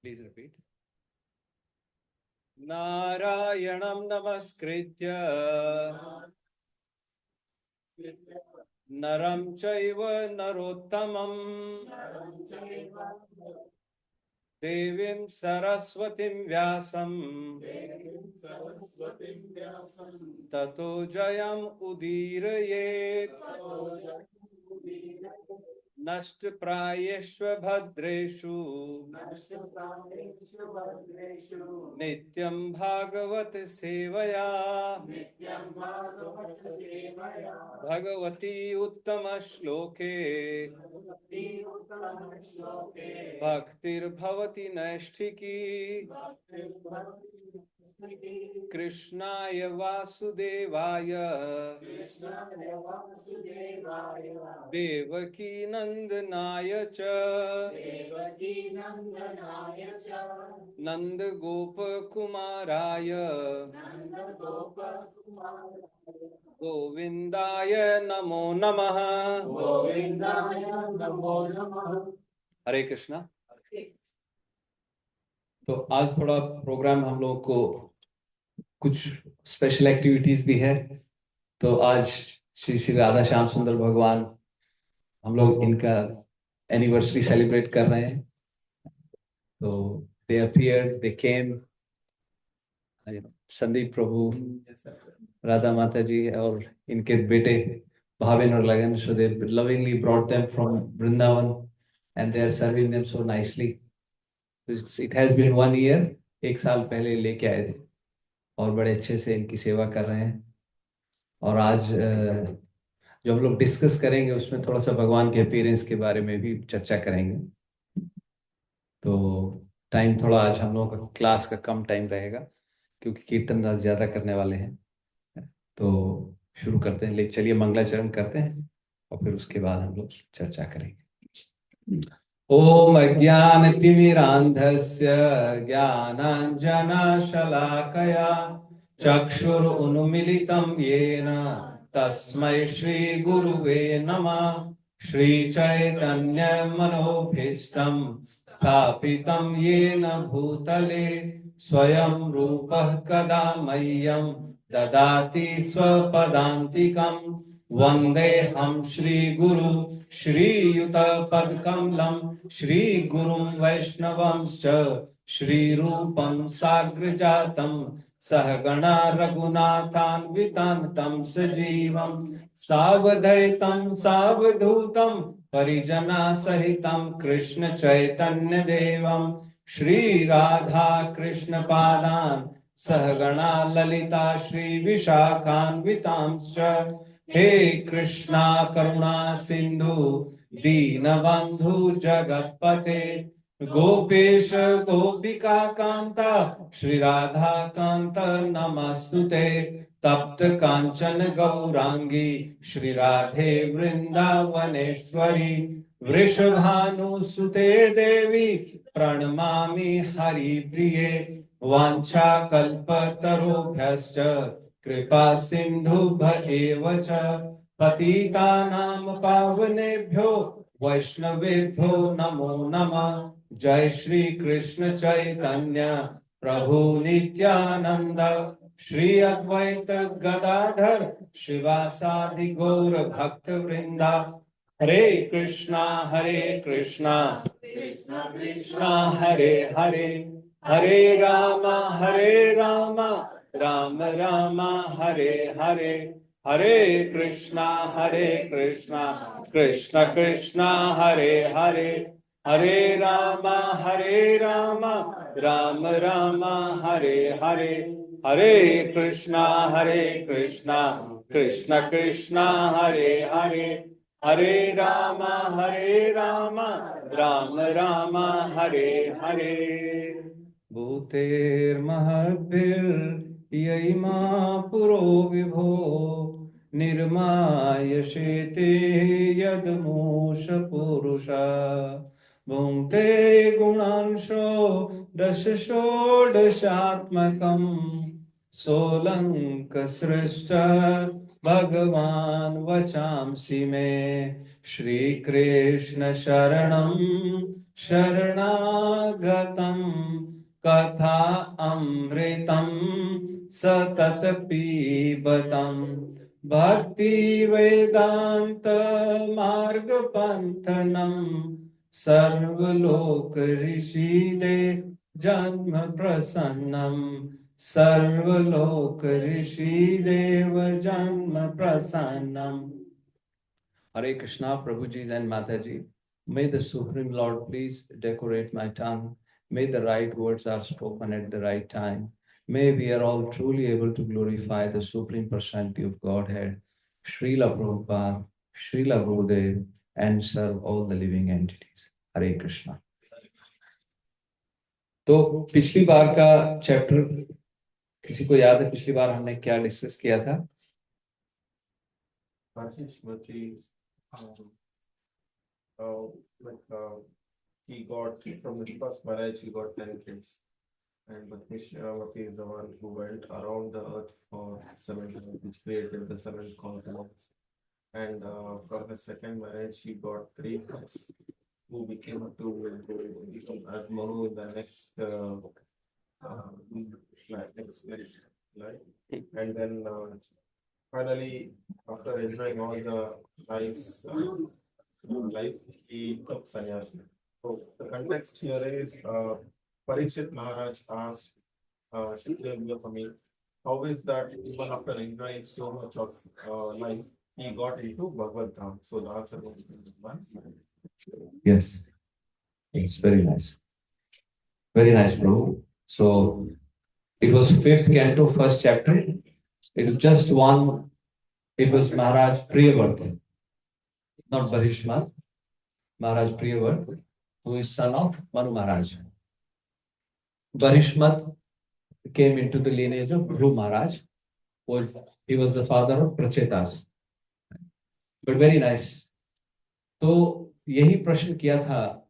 Please repeat. Narayanam namaskritya naram chaiva narottamam devim saraswatim vyasam tato jayam udirayet नष्ट प्रायेष्व भद्रेषु नित्यं भागवत सेवया भगवती उत्तम श्लोके भक्तिर्भवति नैष्ठिकी कृष्णाय वासुदेवाय देवकी नंदनाय च नंद गोप कुमाराय गोविंदाय नमो नमः। हरे कृष्णा। तो आज थोड़ा प्रोग्राम हम लोग को कुछ स्पेशल एक्टिविटीज भी है। तो आज श्री श्री राधा श्याम सुंदर भगवान हम लोग इनका एनिवर्सरी सेलिब्रेट कर रहे हैं। तो दे अपीयर्ड, दे केम, संदीप प्रभु, राधा माता जी और इनके बेटे भाविन और लगन, so they lovingly brought them from Vrindavan and they are serving them so nicely. It has been 1 year, 1 साल पहले लेके आए थे और बड़े अच्छे से इनकी सेवा कर रहे हैं। और आज जो हम लोग डिस्कस करेंगे उसमें थोड़ा सा भगवान के अपीयरेंस के बारे में भी चर्चा करेंगे। तो टाइम थोड़ा आज हम लोगों का क्लास का कम टाइम रहेगा क्योंकि कीर्तन दास ज्यादा करने वाले हैं। तो शुरू करते हैं, लेकिन चलिए मंगलाचरण करते हैं और फिर उसके बाद हम लोग चर्चा करेंगे। ओम अज्ञानतिमिरान्धस्य ज्ञानाञ्जनशलाकया चक्षुरुन्मीलितं येन तस्मै श्रीगुरुवे नमः। श्रीचैतन्यमनोभीष्टं स्थापितं येन भूतले स्वयं रूपः कदा मह्यं ददाति स्वपदान्तिकं। वन्देऽहं श्रीगुरु श्रीयुतपदकमलं श्रीगुरुं वैष्णवंश्च श्रीरूपं साग्रजातं सहगणा रघुनाथान्वितं सजीवं सावधैतं सावधूतं परिजनसहितं कृष्ण चैतन्य देवं श्रीराधा कृष्ण पादान् सहगणा ललिता श्री विशाखान्वितांश्च। हे कृष्णा करुणा सिंधु दीनबंधु जगतपते गोपेश गोपिका कांता श्री राधा कांत नमस्तुते। तप्त कांचन गौरांगी श्री राधे वृंदावनेश्वरी वृषभानुसुते देवी प्रणमामि हरिप्रिये। वाञ्छाकल्पतरुभ्यश्च कृपा सिन्धुभ्य च पतितानां पावनेभ्यो वैष्णवेभ्यो नमो नमः। जय श्री कृष्ण चैतन्य प्रभु नित्यानंद श्री अद्वैत गदाधर शिवासादि गौर भक्त वृंदा। हरे कृष्णा कृष्णा कृष्णा हरे हरे, हरे राम राम राम हरे हरे। हरे कृष्णा कृष्ण कृष्ण हरे हरे, हरे राम राम राम हरे हरे। हरे कृष्णा कृष्ण कृष्ण हरे हरे, हरे राम राम राम हरे हरे। भूतेर्महद्भिर्यैमा पुरो विभो निर्मायशेते यदमूष पुरुषा। भुङ्क्ते गुणांशो दश षोडशात्मकं सोऽलङ्कसृष्ट भगवान् वचांसि मे। श्री कृष्ण शरणं शरणागतं कथा अमृतं सतत पीबतं भक्ति वेदांत मार्ग पंथनं सर्वलोक ऋषिदे जन्म प्रसन्नम सर्वलोक ऋषि देव जन्म प्रसन्नम. Hare Krishna, Prabhuji and Mataji. May the Supreme Lord please decorate my tongue. May the right words are spoken at the right time. May we are all truly able to glorify the Supreme Personality of Godhead, Srila Prabhupada, Srila Gurudev, and serve all the living entities. Hare Krishna. तो पिछली बार का chapter किसी को याद है? पिछली बार हमने क्या डिस्कस किया था? He got from the first marriage, he got 10 kids, and Bhatmishmati is the one who went around the earth for 7 years, which created the 7 continents. And from the second marriage, he got 3 kids, who became as Manu in the next life. And then finally, after enjoying all the life, he took sannyas. So the context here is Parikshit Maharaj asked Shukdev Goswami, how is that even after enjoying so much of life, he got into Bhagavad Dham? So the answer was one. Yes, it's very nice. Very nice, bro. So it was 5th canto, 1st chapter. It was just one. It was Maharaj Priyavarth, not Bharishmat. Maharaj Priyavarth, who is son of Manu Maharaj. Bharishmat came into the lineage of Dhruv Maharaj. He was the father of Prachetas. But very nice. तो यही प्रश्न किया था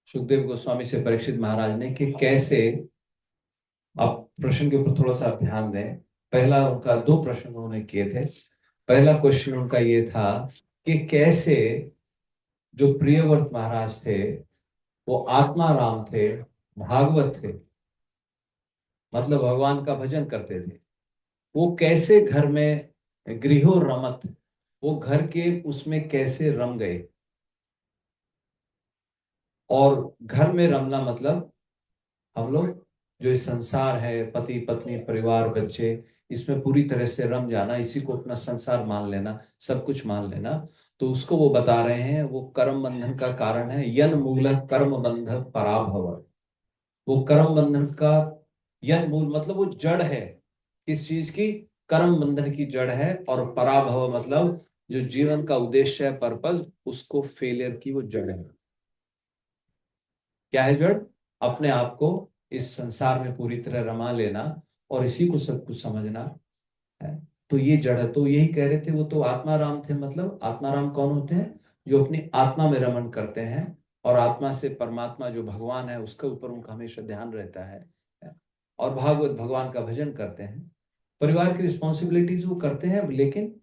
सुखदेव गोस्वामी से परीक्षित महाराज ने कि कैसे, आप प्रश्न के ऊपर थोड़ा सा ध्यान दें. पहला उनका 2 प्रश्न उन्होंने किए थे. पहला क्वेश्चन उनका ये था कि कैसे जो प्रियव्रत महाराज थे वो आत्माराम थे, भागवत थे, मतलब भगवान का भजन करते थे, वो कैसे घर में गृहो रमत, वो घर के उसमें कैसे रम गए. और घर में रमना मतलब हम लोग जो इस संसार है, पति पत्नी परिवार बच्चे, इसमें पूरी तरह से रम जाना, इसी को अपना संसार मान लेना, सब कुछ मान लेना. तो उसको वो बता रहे हैं, वो कर्म बंधन का कारण है. यन मूल कर्म बंध पराभव. वो कर्म बंधन का यन मूल मतलब वो जड़ है. किस चीज की? कर्म बंधन की जड़ है. और पराभव मतलब जो जीवन का उद्देश्य है, पर्पस, उसको फेलियर की वो जड़ है. क्या है जड़? अपने आप को इस संसार में पूरी तरह रमा लेना और इसी को सब कुछ समझना है. तो ये जड़ है. तो यही कह रहे थे, वो तो आत्माराम थे. मतलब आत्माराम कौन होते हैं? जो अपनी आत्मा में रमन करते हैं और आत्मा से परमात्मा जो भगवान है उसके ऊपर उनका हमेशा ध्यान रहता है. और भागवत भगवान का भजन करते हैं. परिवार की रिस्पॉन्सिबिलिटीज वो करते हैं, लेकिन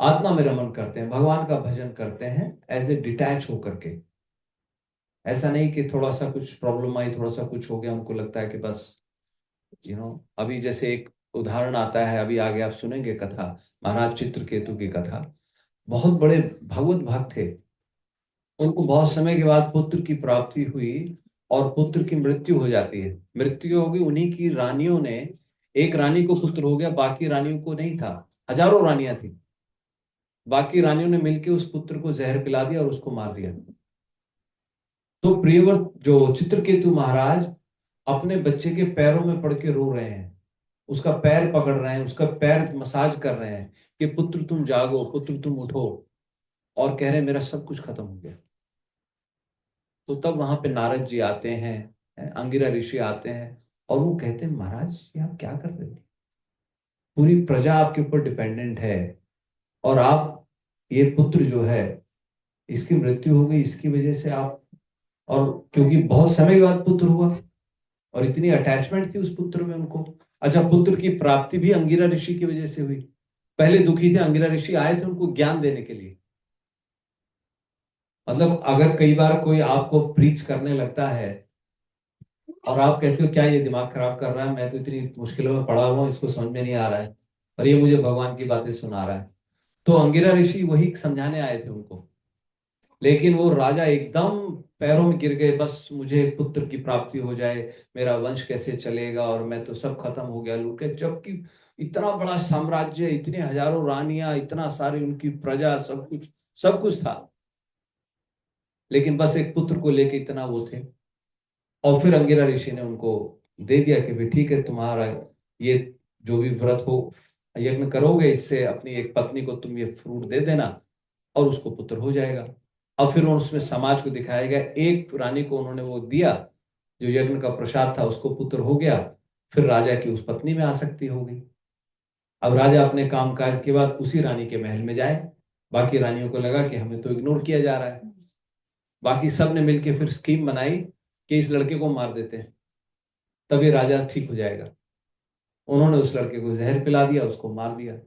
आत्मा में रमन करते हैं, भगवान का भजन करते हैं एज ए डिटैच होकर के. ऐसा नहीं कि थोड़ा सा कुछ प्रॉब्लम आई, थोड़ा सा कुछ हो गया, उनको लगता है कि बस अभी जैसे एक उदाहरण आता है, अभी आगे आप सुनेंगे कथा, महाराज चित्रकेतु की कथा. बहुत बड़े भगवत भक्त थे. उनको बहुत समय के बाद पुत्र की प्राप्ति हुई और पुत्र की मृत्यु हो जाती है. मृत्यु होगी उन्हीं की रानियों ने, एक रानी को पुत्र हो गया, बाकी रानियों को नहीं था. हजारों रानियां थी. बाकी रानियों ने मिलकर उस पुत्र को जहर पिला दिया और उसको मार दिया. तो प्रियव्रत जो चित्रकेतु महाराज अपने बच्चे के पैरों में पड़ के रो रहे हैं, उसका पैर पकड़ रहे हैं, उसका पैर मसाज कर रहे हैं कि पुत्र तुम जागो, पुत्र तुम उठो, और कह रहे हैं मेरा सब कुछ खत्म हो गया. तो तब वहां पे नारद जी आते हैं, अंगिरा ऋषि आते हैं और वो कहते हैं महाराज ये आप क्या कर रहे हो? पूरी प्रजा आपके ऊपर डिपेंडेंट है और आप, ये पुत्र जो है इसकी मृत्यु हो गई, इसकी वजह से आप, और क्योंकि बहुत समय के बाद पुत्र हुआ और इतनी अटैचमेंट थी उस पुत्र में उनको. अच्छा, पुत्र की प्राप्ति भी अंगिरा ऋषि की वजह से हुई. पहले दुखी थे, अंगिरा ऋषि आए थे उनको ज्ञान देने के लिए, मतलब अगर कई बार कोई आपको प्रीच करने लगता है और आप कहते हो क्या ये दिमाग खराब कर रहा है, मैं तो इतनी मुश्किलों में पड़ा हुआ हूँ, इसको समझ में नहीं आ रहा है और ये मुझे भगवान की बातें सुना रहा है। तो अंगिरा ऋषि वही समझाने आए थे उनको, लेकिन वो राजा एकदम पैरों में गिर गए, बस मुझे पुत्र की प्राप्ति हो जाए, मेरा वंश कैसे चलेगा और मैं तो सब खत्म हो गया लूट के। जबकि इतना बड़ा साम्राज्य, इतने हजारों रानियां, इतना सारी उनकी प्रजा, सब कुछ था, लेकिन बस एक पुत्र को लेके इतना वो थे। और फिर अंगिरा ऋषि ने उनको दे दिया कि भाई ठीक है, तुम्हारा ये जो भी व्रत हो, यज्ञ करोगे, इससे अपनी एक पत्नी को तुम ये फ्रूट दे देना और उसको पुत्र हो जाएगा। अब फिर उसमें समाज को दिखाया गया, एक रानी को उन्होंने वो दिया, जो यज्ञ का प्रसाद था, उसको पुत्र हो गया। फिर राजा की उस पत्नी में आसक्ति हो गई। अब राजा अपने काम काज के बाद उसी रानी के महल में जाए, बाकी रानियों को लगा कि हमें तो इग्नोर किया जा रहा है। बाकी सब ने मिलकर फिर स्कीम बनाई कि इस लड़के को मार देते हैं, तभी राजा ठीक हो जाएगा। उन्होंने उस लड़के को जहर पिला दिया, उसको मार दिया।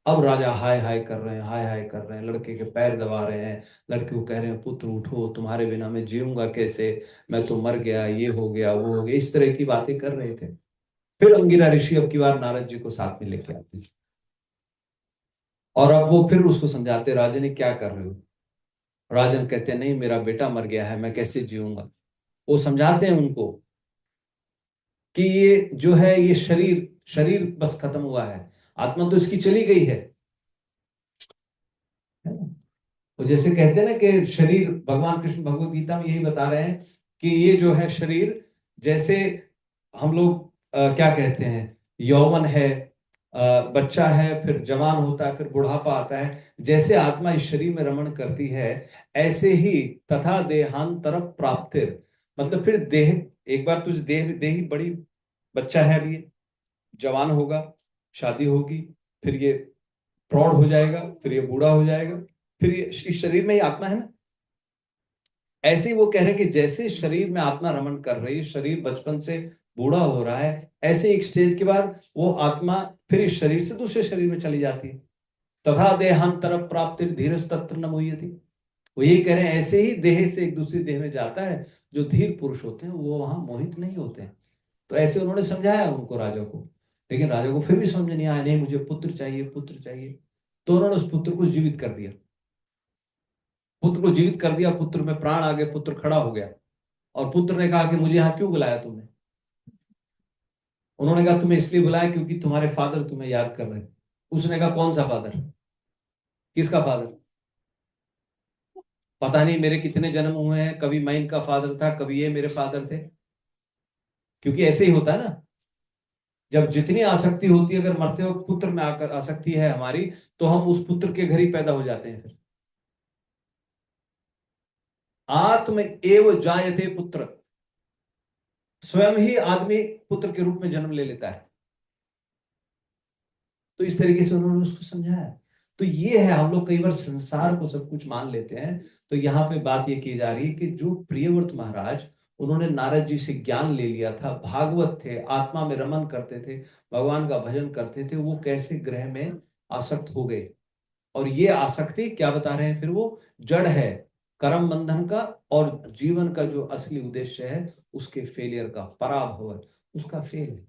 अब राजा हाय हाय कर रहे हैं, हाय हाय कर रहे हैं, लड़के के पैर दबा रहे हैं, लड़के को कह रहे हैं पुत्र उठो, तुम्हारे बिना मैं जीऊंगा कैसे, मैं तो मर गया, ये हो गया वो हो गया, इस तरह की बातें कर रहे थे। फिर अंगिरा ऋषि अब की बार नारद जी को साथ में लेके आते हैं और अब वो फिर उसको समझाते, राजन ने क्या कर रहे हो। राजन कहते हैं नहीं, मेरा बेटा मर गया है, मैं कैसे जीऊंगा। वो समझाते हैं उनको कि ये जो है, ये शरीर शरीर बस खत्म हुआ है, आत्मा तो इसकी चली गई है ना। तो जैसे कहते हैं ना कि शरीर, भगवान कृष्ण भगवत गीता में यही बता रहे हैं कि ये जो है शरीर, जैसे हम लोग क्या कहते हैं, यौवन है, बच्चा है, फिर जवान होता है, फिर बुढ़ापा आता है, जैसे आत्मा इस शरीर में रमण करती है, ऐसे ही तथा देहांतर प्राप्तिर, मतलब फिर देह, एक बार तुझ देही बड़ी बच्चा है अभी, जवान होगा, शादी होगी, फिर ये प्रौढ़ हो जाएगा, फिर ये बूढ़ा हो जाएगा, फिर ये इस शरीर में ही आत्मा है ना। ऐसे ही वो कह रहे हैं कि जैसे शरीर में आत्मा रमण कर रही है, शरीर बचपन से बूढ़ा हो रहा है, ऐसे एक स्टेज के बाद वो आत्मा फिर इस शरीर से दूसरे शरीर में चली जाती है। तथा देहांतर प्राप्ति धीरज तत्र न मुह्यति। वो यही कह रहे हैं, ऐसे ही देह से एक दूसरी देह में जाता है, जो धीर पुरुष होते हैं वो वहां मोहित नहीं होते हैं। तो ऐसे उन्होंने समझाया उनको, राजा को, लेकिन राजा को फिर भी समझ नहीं आया, नहीं मुझे पुत्र चाहिए, पुत्र चाहिए। तो उन्होंने उस पुत्र को जीवित कर दिया, पुत्र को जीवित कर दिया, पुत्र में प्राण आ गए, पुत्र खड़ा हो गया। और पुत्र ने कहा कि मुझे यहाँ क्यों बुलाया तुमने। उन्होंने कहा तुम्हें इसलिए बुलाया क्योंकि तुम्हारे फादर तुम्हें याद कर रहे हैं। उसने कहा कौन सा फादर, किसका फादर। पता नहीं मेरे कितने जन्म हुए हैं, कभी मैं इनका फादर था, कभी ये मेरे फादर थे। क्योंकि ऐसे ही होता है ना, जब जितनी आसक्ति होती है, अगर मरते वक्त पुत्र में आकर आसक्ति है हमारी, तो हम उस पुत्र के घर ही पैदा हो जाते हैं। फिर आत्म एव जायते पुत्र, स्वयं ही आदमी पुत्र के रूप में जन्म ले लेता है। तो इस तरीके से उन्होंने उसको समझाया। तो ये है, हम लोग कई बार संसार को सब कुछ मान लेते हैं। तो यहाँ पे बात ये की जा रही है कि जो प्रियव्रत महाराज, उन्होंने नारद जी से ज्ञान ले लिया था, भागवत थे, आत्मा में रमन करते थे, भगवान का भजन करते थे, वो कैसे ग्रह में आसक्त हो गए। और ये आसक्ति क्या बता रहे हैं, फिर वो जड़ है, कर्म बंधन का, और जीवन का जो असली उद्देश्य है उसके फेलियर का, पराभव, उसका फेल है।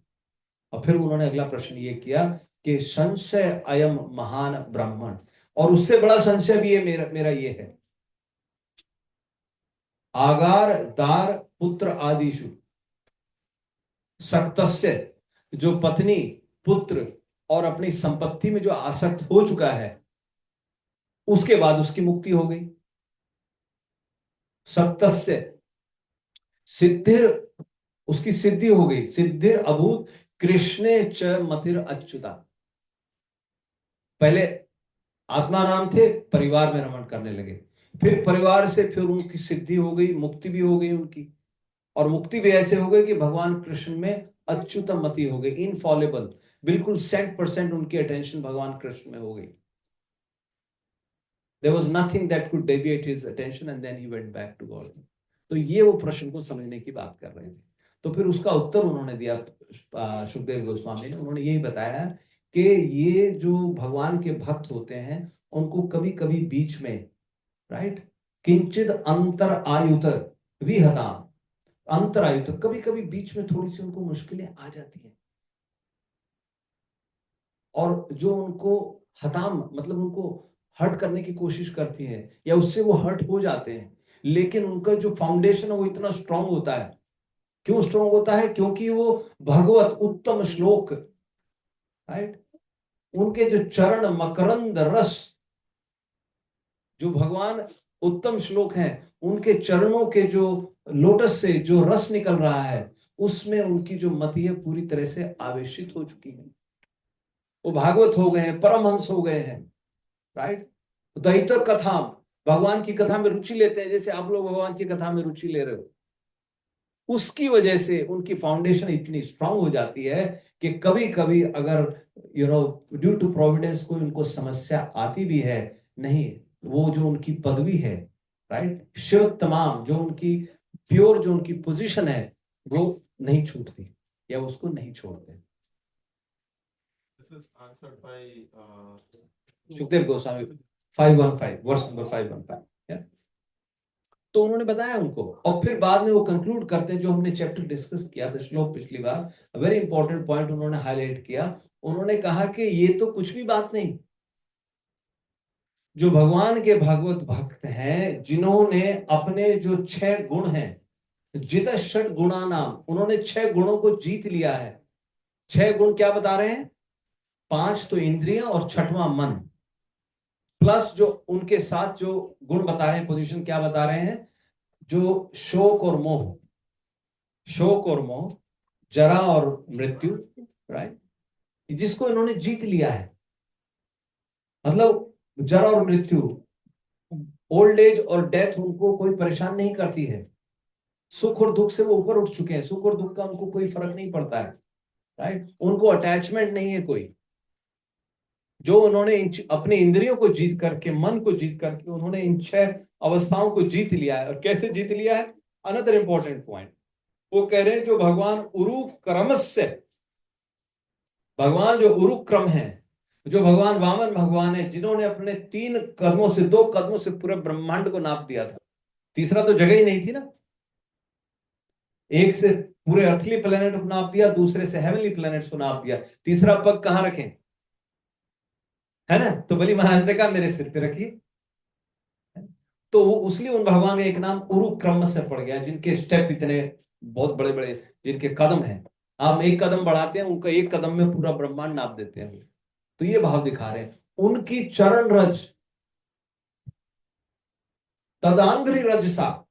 और फिर उन्होंने अगला प्रश्न ये किया कि संशय अयम महान ब्राह्मण, और उससे बड़ा संशय भी है मेरा मेरा ये है, आगार दार पुत्र आदिशु सक्तस्य, जो पत्नी, पुत्र और अपनी संपत्ति में जो आसक्त हो चुका है, उसके बाद उसकी मुक्ति हो गई। सक्तस्य सिद्धिर, उसकी सिद्धि हो गई, सिद्धिर अभूत कृष्णे च मतिर अच्युता। पहले आत्मा नाम थे, परिवार में रमण करने लगे, फिर परिवार से फिर उनकी सिद्धि हो गई, मुक्ति भी हो गई उनकी। और मुक्ति भी ऐसे हो गई कि भगवान कृष्ण में अच्युतम मति हो गई, इनफॉलेबल, बिल्कुल 100% उनकी अटेंशन भगवान कृष्ण में हो गई। There was nothing that could deviate his attention and then he went back to God. तो ये वो प्रश्न को समझने की बात कर रहे थे। तो फिर उसका उत्तर उन्होंने दिया, सुखदेव गोस्वामी ने, उन्होंने यही बताया कि ये जो भगवान के भक्त होते हैं, उनको कभी कभी बीच में, राइट, किंचित अंतर आयुत विहताम, अंतर आयुत, कभी कभी बीच में थोड़ी सी उनको मुश्किलें आ जाती हैं, और जो उनको हताम मतलब उनको हर्ट करने की कोशिश करती है या उससे वो हर्ट हो जाते हैं, लेकिन उनका जो फाउंडेशन है वो इतना स्ट्रांग होता है। क्यों स्ट्रांग होता है? क्योंकि वो भगवत उत्तम श्लोक, राइट, उनके जो चरण मकरंद रस, जो भगवान उत्तम श्लोक हैं, उनके चरणों के जो लोटस से जो रस निकल रहा है, उसमें उनकी जो मति है पूरी तरह से आवेशित हो चुकी है। वो भागवत हो गए हैं, परमहंस हो गए हैं, राइट। दैत कथा, भगवान की कथा में रुचि लेते हैं, जैसे आप लोग भगवान की कथा में रुचि ले रहे हो। उसकी वजह से उनकी फाउंडेशन इतनी स्ट्रांग हो जाती है कि कभी कभी अगर ड्यू टू प्रोविडेंस कोई उनको समस्या आती भी है, नहीं, वो जो उनकी पदवी है, राइट, शिव तमाम जो उनकी प्योर जो उनकी पोजीशन है, वो नहीं छूटती या उसको नहीं छोड़ते। This is answered by Sukhdev Goswami 515, verse number 515। तो उन्होंने बताया उनको, और फिर बाद में वो कंक्लूड करते हैं, जो हमने चैप्टर डिस्कस किया था श्लोक पिछली बार, वेरी इंपॉर्टेंट पॉइंट उन्होंने हाईलाइट किया। उन्होंने कहा कि ये तो कुछ भी बात नहीं, जो भगवान के भागवत भक्त हैं, जिन्होंने अपने जो 6 गुण हैं, जित षट गुणा नाम, उन्होंने 6 गुणों को जीत लिया है। 6 गुण क्या बता रहे हैं? 5 तो इंद्रियां और 6वां मन, प्लस जो उनके साथ जो गुण बता रहे हैं, पोजीशन क्या बता रहे हैं, जो शोक और मोह, शोक और मोह, जरा और मृत्यु, राइट, जिसको इन्होंने जीत लिया है। मतलब जरा और मृत्यु, ओल्ड एज और डेथ उनको कोई परेशान नहीं करती है। सुख और दुख से वो ऊपर उठ चुके हैं, सुख और दुख का उनको कोई फर्क नहीं पड़ता है, राइट, उनको अटैचमेंट नहीं है कोई। जो उन्होंने अपने इंद्रियों को जीत करके, मन को जीत करके, उन्होंने इन 6 अवस्थाओं को जीत लिया है। और कैसे जीत लिया है? अनदर इंपॉर्टेंट पॉइंट, वो कह रहे हैं जो भगवान उरु क्रमस्य, भगवान जो उरु क्रम है, जो भगवान वामन भगवान है, जिन्होंने अपने 3 कदमों से, 2 कदमों से पूरे ब्रह्मांड को नाप दिया था। तीसरा तो जगह ही नहीं थी ना, एक से पूरे अर्थली प्लेनेट को नाप दिया, दूसरे से हेवनली प्लेनेट्स को नाप दिया, तीसरा पग कहां रखें, है ना? तो बलि महाराज ने कहा मेरे सिर पे रखिए। तो उसलिए उन भगवान का एक नाम उरु क्रम से पड़ गया, जिनके स्टेप इतने बहुत बड़े बड़े, जिनके कदम हैं, आप एक कदम बढ़ाते हैं, उनका एक कदम में पूरा ब्रह्मांड नाप देते हैं। तो ये भाव दिखा रहे हैं। उनकी चरण रज तदांग्री रजसा,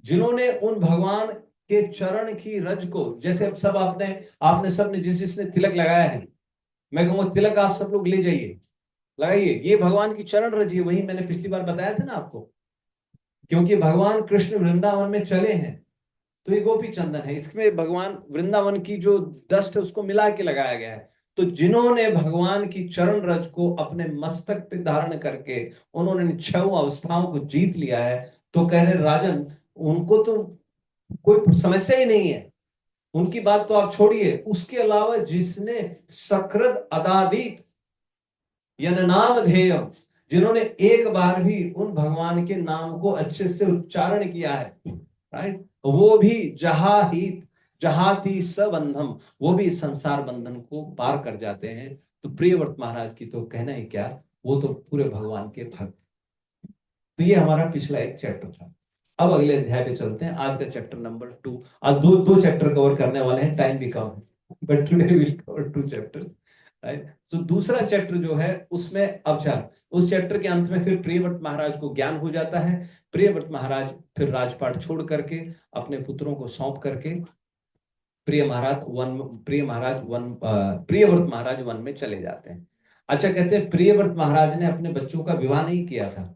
जिन्होंने उन भगवान के चरण की रज को, जैसे अब सब आपने आपने सबने जिसने तिलक लगाया है, मैं कहूंगा तिलक आप सब लोग ले जाइए, लगाइए, ये भगवान की चरण रज है। वही मैंने पिछली बार बताया था ना आपको, क्योंकि भगवान कृष्ण वृंदावन में चले हैं, तो ये गोपी चंदन है, इसमें भगवान वृंदावन की जो डस्ट है उसको मिला के लगाया गया है। तो जिन्होंने भगवान की चरण रज को अपने मस्तक पे धारण करके उन्होंने 6 अवस्थाओं को जीत लिया है, तो कह रहे राजन, उनको तो कोई समस्या ही नहीं है, उनकी बात तो आप छोड़िए। उसके अलावा जिसने सकृद अदादित या नाम ध्येय, जिन्होंने एक बार भी उन भगवान के नाम को अच्छे से उच्चारण किया है, राइट, वो भी जहाहित जहाती सबंधम, वो भी संसार बंधन को पार कर जाते हैं। तो प्रियव्रत महाराज की तो कहना ही क्या, वो तो पूरे भगवान के भक्त। तो ये हमारा पिछला एक चैप्टर था। अब अगले अध्याय पे चलते हैं, आज का चैप्टर नंबर 2। आज दो चैप्टर कवर करने वाले हैं, टाइम भी कम है, but today will cover 2 chapters, right. तो दूसरा चैप्टर जो है उसमें, अच्छा, उस चैप्टर के अंत में फिर प्रियव्रत महाराज को ज्ञान हो जाता है। प्रियव्रत महाराज फिर राजपाट छोड़ करके अपने पुत्रों को सौंप करके प्रियव्रत महाराज वन में चले जाते हैं। अच्छा, कहते हैं प्रियव्रत महाराज ने अपने बच्चों का विवाह नहीं किया था।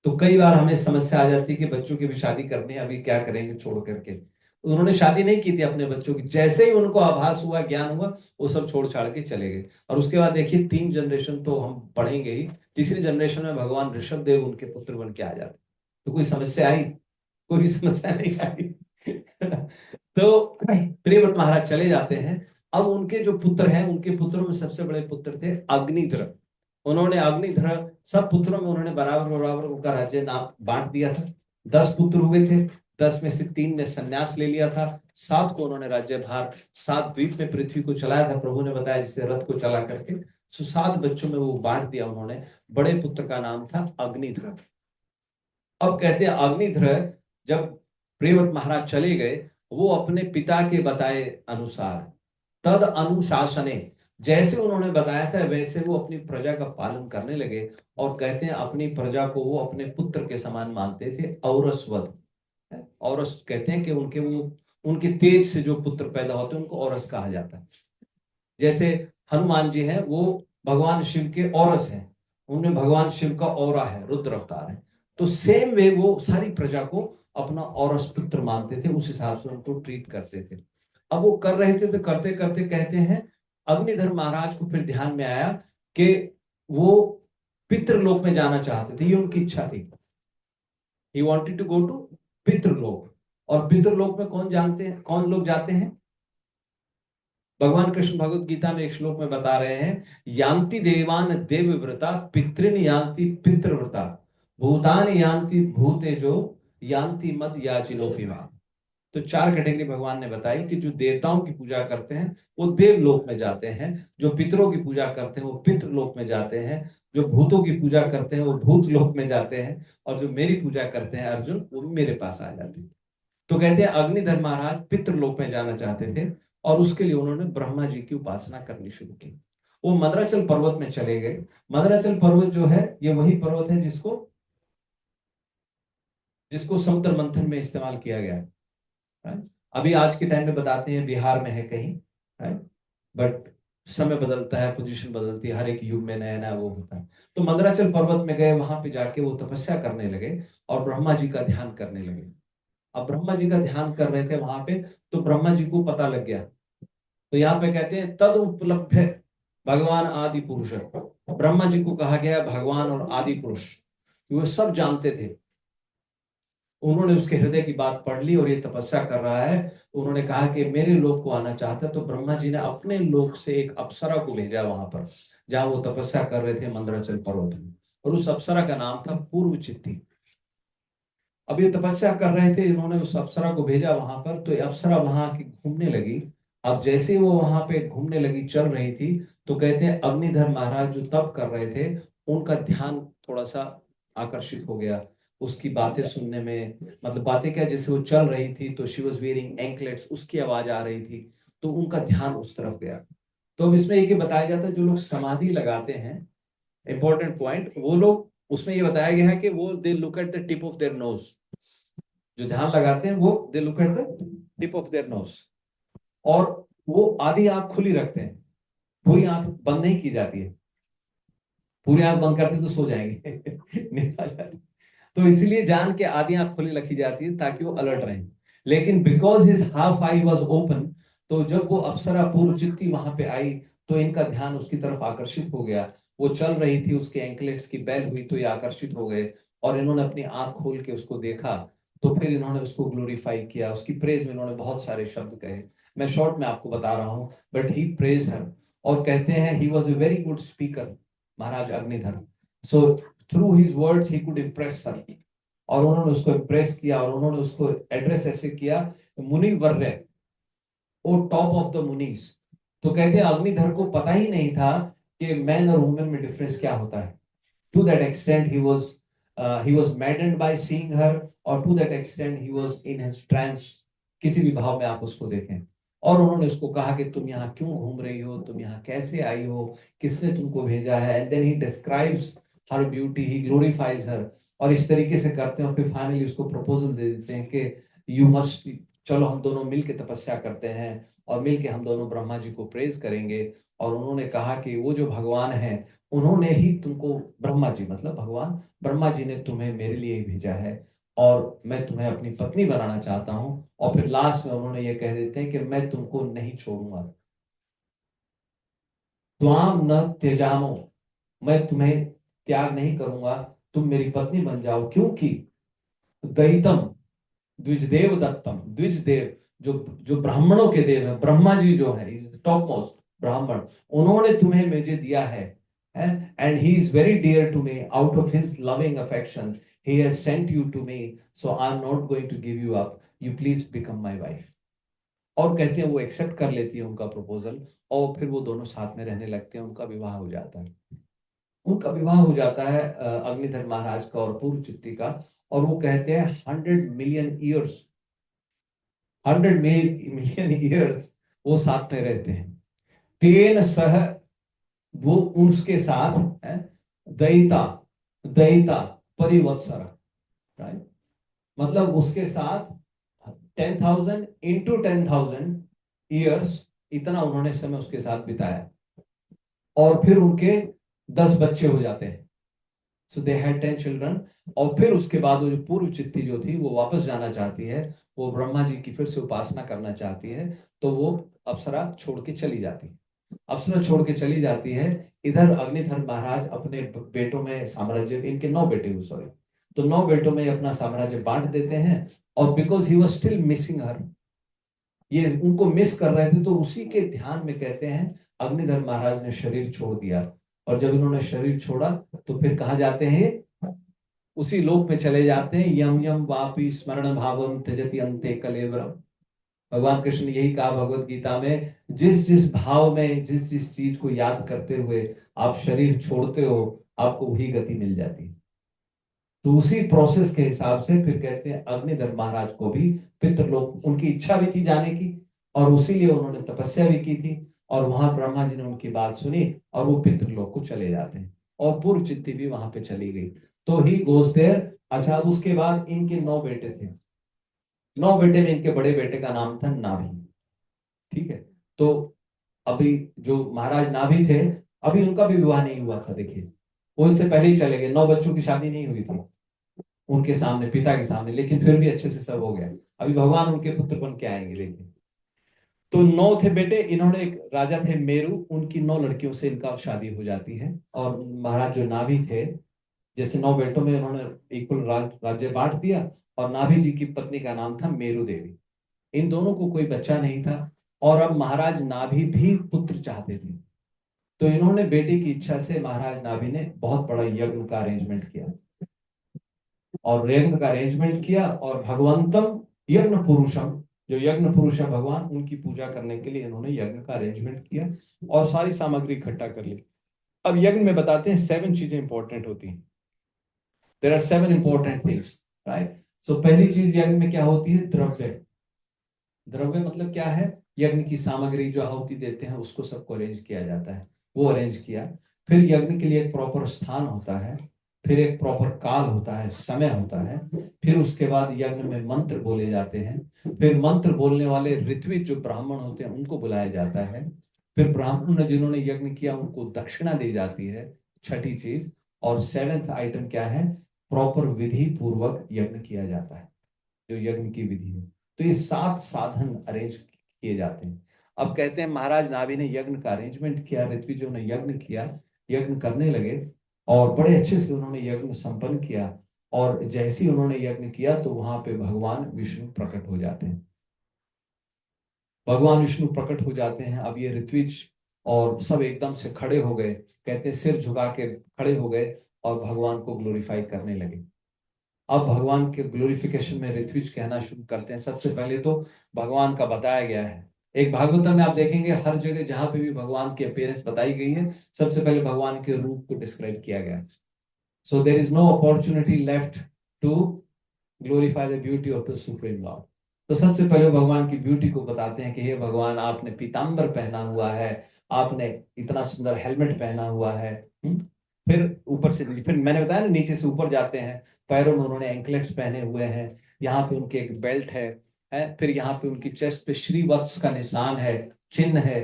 तो कई बार हमें समस्या आ जाती है कि बच्चों की भी शादी करनी है, अभी क्या करेंगे छोड़ करके। उन्होंने शादी नहीं की थी अपने बच्चों की, जैसे ही उनको आभास हुआ, ज्ञान हुआ, वो सब छोड़ छाड़ के चले गए। और उसके बाद देखिए 3 जनरेशन तो हम पढ़ेंगे ही, तीसरी जनरेशन में भगवान ऋषभ देव उनके पुत्र बन के आ जाते। तो कोई समस्या आई? कोई भी समस्या नहीं आई। तो प्रियव्रत महाराज चले जाते हैं। अब उनके जो पुत्र हैं, उनके पुत्रों में सबसे बड़े पुत्र थे अग्निध्र, उन्होंने अग्निध्र सब पुत्रों में उन्होंने बराबर बराबर उनका राज्य नाम बांट दिया था। 10 पुत्र हुए थे, 10 में से 3 ने संन्यास ले लिया था, 7 को उन्होंने राज्यभार 7 द्वीप में पृथ्वी को चलाया था, प्रभु ने बताया जिसे रथ को चला करके। सो 7 बच्चों में वो बांट दिया उन्होंने। बड़े पुत्र का नाम था अग्निध्र। अब कहते हैं अग्निध्र जब प्रियव्रत महाराज चले गए, वो अपने पिता के बताए अनुसार तद अनुशासने, जैसे उन्होंने बताया था वैसे वो अपनी प्रजा का पालन करने लगे। और कहते हैं अपनी प्रजा को वो अपने पुत्र के समान मानते थे, औरसवत। औरस कहते हैं कि उनके तेज से जो पुत्र पैदा होते हैं उनको औरस कहा जाता है। जैसे हनुमान जी हैं, वो भगवान शिव के औरस हैं, उनमें भगवान शिव का औरा है, रुद्र अवतार है। तो सेम वे वो सारी प्रजा को अपना औरस पुत्र मानते थे, उस हिसाब से उनको ट्रीट करते थे। अब वो कर रहे थे तो करते करते कहते हैं अग्निधर महाराज को फिर ध्यान में आया कि वो पितृलोक में जाना चाहते थे, ये उनकी इच्छा थी। He wanted to go to पितृलोक। और पितृलोक में कौन लोग जाते हैं? भगवान कृष्ण भगवत गीता में एक श्लोक में बता रहे हैं, यान्ति देवान देवव्रता पितृन यान्ति पितृव्रता भूतान यान्ति भूतेजो यान्ति मद याचिनोपि माम। तो 4 कैटेगरी भगवान ने बताई कि जो देवताओं की पूजा करते हैं वो देवलोक में जाते हैं, जो पितरों की पूजा करते हैं वो पितृलोक में जाते हैं, जो भूतों की पूजा करते हैं वो भूत लोक में जाते हैं, और जो मेरी पूजा करते हैं अर्जुन, वो भी मेरे पास आ जाते हैं। तो कहते हैं अग्निधर महाराज पितृलोक में जाना चाहते थे, और उसके लिए उन्होंने ब्रह्मा जी की उपासना करनी शुरू की। वो मंदराचल पर्वत में चले गए। मंदराचल पर्वत जो है ये वही पर्वत है जिसको जिसको समुद्र मंथन में इस्तेमाल किया गया है। राइट? अभी आज के टाइम में बताते हैं बिहार में है कहीं, राइट? बट समय बदलता है, पोजीशन बदलती है, हर एक युग में नया नया वो होता है। तो मंदराचल पर्वत में गए, वहां पे जाके वो तपस्या करने लगे और ब्रह्मा जी का ध्यान करने लगे। अब ब्रह्मा जी का ध्यान कर रहे थे वहां पे, तो ब्रह्मा जी को पता लग गया। तो यहाँ पे कहते हैं तद उपलब्ध भगवान आदि पुरुष। ब्रह्मा जी को कहा गया भगवान और आदि पुरुष, वो सब जानते थे। उन्होंने उसके हृदय की बात पढ़ ली और ये तपस्या कर रहा है। उन्होंने कहा कि मेरे लोक को आना चाहता है। तो ब्रह्मा जी ने अपने लोक से एक अप्सरा को भेजा वहां पर, जहां वो तपस्या कर रहे थे मंदराचल पर्वत में, और उस अप्सरा का नाम था पूर्व चित्ती। अब ये तपस्या कर रहे थे, इन्होंने उस अप्सरा को भेजा वहां पर, तो ये अप्सरा वहां की घूमने लगी। अब जैसे ही वो वहां पे घूमने लगी, चल रही थी, तो कहते हैं अग्निधर महाराज जो तप कर रहे थे, उनका ध्यान थोड़ा सा आकर्षित हो गया उसकी बातें सुनने में। मतलब बातें क्या, जैसे वो चल रही थी तो शी वॉज वेयरिंग एंकलेट्स, उसकी आवाज आ रही थी, तो उनका ध्यान उस तरफ गया। तो अब इसमें एक बताया जाता है जो लोग समाधि लगाते हैं, इंपॉर्टेंट पॉइंट, वो लोग, उसमें ये बताया गया है कि वो they look at the tip of their nose. जो ध्यान लगाते हैं वो they look at the tip of their nose, और वो आधी आंख खुली रखते हैं, पूरी आंख बंद नहीं की जाती है। पूरी आंख बंद करते तो सो जाएंगे नींद आ जाती। तो इसलिए जान के आधी आंख खुली रखी जाती है ताकि वो अलर्ट रहे। लेकिन because his half I was open, तो जब वो अप्सरा पूर्व चित्ती वहां पे आई, तो इनका ध्यान उसकी तरफ आकर्षित हो गया। वो चल रही थी, उसके एंकलेट्स की बेल हुई तो ये आकर्षित हो गए, और इन्होंने अपनी आंख खोल के उसको देखा। तो फिर इन्होंने उसको ग्लोरीफाई किया, उसकी प्रेज में इन्होंने बहुत सारे शब्द कहे। मैं शॉर्ट में आपको बता रहा हूँ, बट ही प्रेज हर। और कहते हैं he was a very good speaker, महाराज Agnidhar. So through his words he could impress her. और उन्होंने उसको इम्प्रेस किया, और उन्होंने उसको एड्रेस ऐसे किया, मुनि वर्य, ओ टॉप ऑफ द मुनीस। तो कहते हैं अग्निधर को पता ही नहीं था कि मैन और वुमेन में डिफरेंस क्या होता है। To that extent he was maddened by seeing her, और to that extent he was in his trance. किसी भी भाव में आप उसको देखें। और उन्होंने उसको कहा कि तुम यहाँ क्यों घूम रही हो, तुम यहाँ कैसे आई हो, किसने तुमको भेजा है। And then he describes her beauty, he glorifies her. और इस तरीके से करते हैं, और फिर फाइनली उसको प्रपोजल दे देते हैं कि यू मस्ट, चलो हम दोनों मिल के तपस्या करते हैं, और मिल के हम दोनों ब्रह्मा जी को प्रेज करेंगे। और उन्होंने कहा कि वो जो भगवान है, उन्होंने ही तुमको, ब्रह्मा जी मतलब भगवान ब्रह्मा जी ने तुम्हें मेरे लिए ही भेजा है, और मैं तुम्हें अपनी पत्नी बनाना चाहता हूं। और फिर लास्ट में उन्होंने ये कह देते हैं कि मैं तुमको नहीं छोड़ूंगा, त्वाम न त्यजामो, मैं तुम्हें त्याग नहीं करूंगा, तुम मेरी पत्नी बन जाओ। क्योंकि दयितम द्विजदेव दत्तम, द्विजदेव जो जो ब्राह्मणों के देव है, ब्रह्मा जी जो है इज टॉप मोस्ट ब्राह्मण, उन्होंने तुम्हें मुझे दिया है। and he is very dear to me. Out of his loving affection he has sent you to me, so I'm not going to give you up. You please become my wife. और कहते हैं वो accept कर लेती है उनका proposal, और फिर वो दोनों साथ में रहने लगते हैं, उनका विवाह हो जाता है। उनका विवाह हो जाता है अग्निधर महाराज का और पूर्व चित्ती का, और वो कहते हैं 100 मिलियन ईयर्स, 100 मिलियन ईयर्स वो साथ में रहते हैं। तेन सह, वो उसके साथ है, दयिता, दयिता परिवत्सरा, राइट, मतलब उसके साथ 10,000 इंटू 10,000 ईयर्स, इतना उन्होंने समय उसके साथ बिताया, और फिर उनके 10 बच्चे हो जाते हैं। सो दे हैड 10 चिल्ड्रन। और फिर उसके बाद वो जो पूर्व चित्ती जो थी वो वापस जाना चाहती है, वो ब्रह्मा जी की फिर से उपासना करना चाहती है, तो वो अप्सरा छोड़ के चली जाती है। अप्सरा छोड़ के चली जाती है। इधर अग्निधर महाराज अपने बेटों में साम्राज्य, इनके 9 बेटे हुए, सॉरी, तो 9 बेटों में अपना साम्राज्य बांट देते हैं। और because he was still missing हर, ये उनको मिस कर रहे थे, तो उसी के ध्यान में कहते हैं अग्निधर महाराज ने शरीर छोड़ दिया। और जब इन्होंने शरीर छोड़ा तो फिर कहाँ जाते हैं, उसी लोक में चले जाते हैं। यम यम वापि स्मरण भावम त्यजति अन्ते कलेवरम। भगवान कृष्ण ने यही कहा भगवत गीता में, जिस जिस भाव में, जिस जिस चीज को याद करते हुए आप शरीर छोड़ते हो, आपको वही गति मिल जाती है। तो उसी प्रोसेस के हिसाब से फिर कहते हैं अग्निधर महाराज को भी पितृलोक, उनकी इच्छा भी थी जाने की, और उसीलिए उन्होंने तपस्या भी की थी, और वहां ब्रह्मा जी ने उनकी बात सुनी और वो पितृलोक को चले जाते हैं, और पूर्व चित्ती भी वहां पे चली गई। तो ही गोज देयर। अच्छा, उसके बाद इनके 9 बेटे थे। 9 बेटे में इनके बड़े बेटे का नाम था नाभि। ठीक है, तो अभी जो महाराज नाभि थे, अभी उनका भी विवाह नहीं हुआ था। देखिए, वो इनसे पहले ही चले गए, 9 बच्चों की शादी नहीं हुई थी उनके सामने, पिता के सामने, लेकिन फिर भी अच्छे से सब हो गया। अभी भगवान उनके पुत्र बन के आएंगे। देखिए, तो 9 थे बेटे इन्होंने। एक राजा थे मेरु, उनकी 9 लड़कियों से इनका शादी हो जाती है। और महाराज जो नाभि थे, जैसे 9 बेटों में उन्होंने इक्वल राज्य बांट दिया, और नाभि जी की पत्नी का नाम था मेरु देवी। इन दोनों को कोई बच्चा नहीं था, और अब महाराज नाभि भी पुत्र चाहते थे। तो इन्होंने बेटे की इच्छा से महाराज नाभि ने बहुत बड़ा यज्ञ का अरेंजमेंट किया, और यज्ञ का अरेंजमेंट किया, और भगवंतम यज्ञ पुरुषम, जो यज्ञ पुरुष है भगवान, उनकी पूजा करने के लिए इन्होंने यज्ञ का अरेंजमेंट किया और सारी सामग्री इकट्ठा कर ली। अब यज्ञ में बताते हैं 7 चीजें इंपॉर्टेंट होती हैं। There are 7 important things, right. So पहली चीज यज्ञ में क्या होती है, द्रव्य। द्रव्य मतलब क्या है, यज्ञ की सामग्री जो आहुति देते हैं उसको सबको अरेंज किया जाता है, वो अरेंज किया। फिर यज्ञ के लिए एक प्रॉपर स्थान होता है, फिर एक प्रॉपर काल होता है, समय होता है। फिर उसके बाद यज्ञ में मंत्र बोले जाते हैं। फिर मंत्र बोलने वाले ऋत्विज जो ब्राह्मण होते हैं उनको बुलाया जाता है। फिर ब्राह्मण ने जिन्होंने यज्ञ किया उनको दक्षिणा दी जाती है, छठी चीज। और 7th आइटम क्या है, प्रॉपर विधि पूर्वक यज्ञ किया जाता है, जो यज्ञ की विधि है। तो ये 7 साधन अरेंज किए जाते हैं। अब कहते हैं महाराज नाभि ने यज्ञ का अरेंजमेंट किया, ऋत्विजों ने यज्ञ किया, यज्ञ करने लगे, और बड़े अच्छे से उन्होंने यज्ञ संपन्न किया। और जैसे ही उन्होंने यज्ञ किया तो वहां पे भगवान विष्णु प्रकट हो जाते हैं। भगवान विष्णु प्रकट हो जाते हैं। अब ये ऋत्विज और सब एकदम से खड़े हो गए, कहते हैं सिर झुका के खड़े हो गए और भगवान को ग्लोरीफाई करने लगे। अब भगवान के ग्लोरिफिकेशन में ऋत्विज कहना शुरू करते हैं। सबसे पहले तो भगवान का बताया गया है, एक भागवतम में आप देखेंगे हर जगह जहां पे भी भगवान की अपीयरेंस बताई गई है, सबसे पहले भगवान के रूप को डिस्क्राइब किया गया है। So there is no opportunity left to glorify the beauty of the supreme lord. तो सबसे पहले भगवान की ब्यूटी को बताते हैं कि हे भगवान, आपने पीतांबर पहना हुआ है, आपने इतना सुंदर हेलमेट पहना हुआ है। फिर ऊपर से, फिर मैंने बताया ना, नीचे से ऊपर जाते हैं, पैरों में उन्होंने एंकलेट्स पहने हुए हैं, यहाँ पे उनके एक बेल्ट है, फिर यहाँ पे उनकी चेस्ट पे श्रीवत्स का निशान है, चिन्ह है।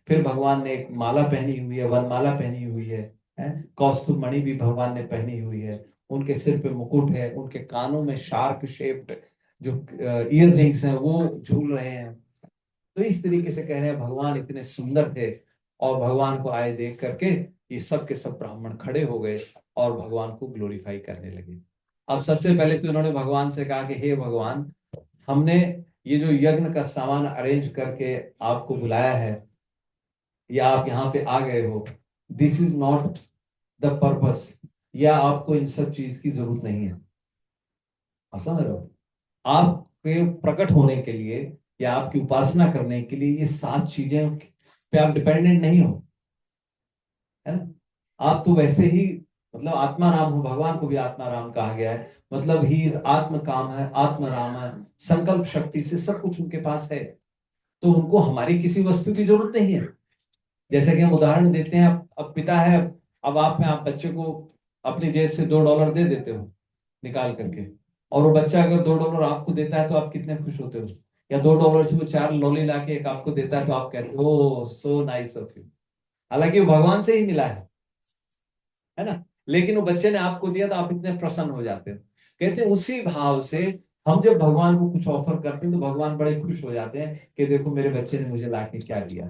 फिर भगवान ने एक माला पहनी हुई है, वनमाला पहनी हुई है, कौस्तुभ मणि भी भगवान ने पहनी हुई है, उनके सिर पे मुकुट है, उनके कानों में शार्क शेप्ड जो ईयर रिंग्स हैं वो झूल रहे हैं। तो इस तरीके से कह रहे हैं भगवान इतने सुंदर थे। और भगवान को आए देख करके ये सब के सब ब्राह्मण खड़े हो गए और भगवान को ग्लोरीफाई करने लगे। अब सबसे पहले तो इन्होंने भगवान से कहा कि हे भगवान, हमने ये जो यज्ञ का सामान अरेंज करके आपको बुलाया है, या आप यहाँ पे आ गए हो, this is not the purpose, या आपको इन सब चीज की जरूरत नहीं है। आप समझ रहे हो? आपके प्रकट होने के लिए या आपकी उपासना करने के लिए ये 7 चीजें पे आप डिपेंडेंट नहीं हो, है ना? आप तो वैसे ही मतलब आत्मा राम हो, भगवान को भी आत्मा राम कहा गया है, मतलब ही इज आत्म काम है, आत्म राम है, संकल्प शक्ति से सब कुछ उनके पास है। तो उनको हमारी किसी वस्तु की जरूरत नहीं है। जैसे कि हम उदाहरण देते हैं, अब पिता है, अब आप बच्चे को अपनी जेब से $2 दे देते हो निकाल करके, और वो बच्चा अगर $2 आपको देता है तो आप कितने खुश होते हो? या $2 से वो 4 लॉली लाके एक आपको देता है तो आप कहते हो ओ सो नाइस ऑफ यू, हालांकि वो भगवान से ही मिला है ना? लेकिन वो बच्चे ने आपको दिया तो आप इतने प्रसन्न हो जाते हो। कहते हैं उसी भाव से हम जब भगवान को कुछ ऑफर करते हैं तो भगवान बड़े खुश हो जाते हैं कि देखो मेरे बच्चे ने मुझे लाके क्या दिया।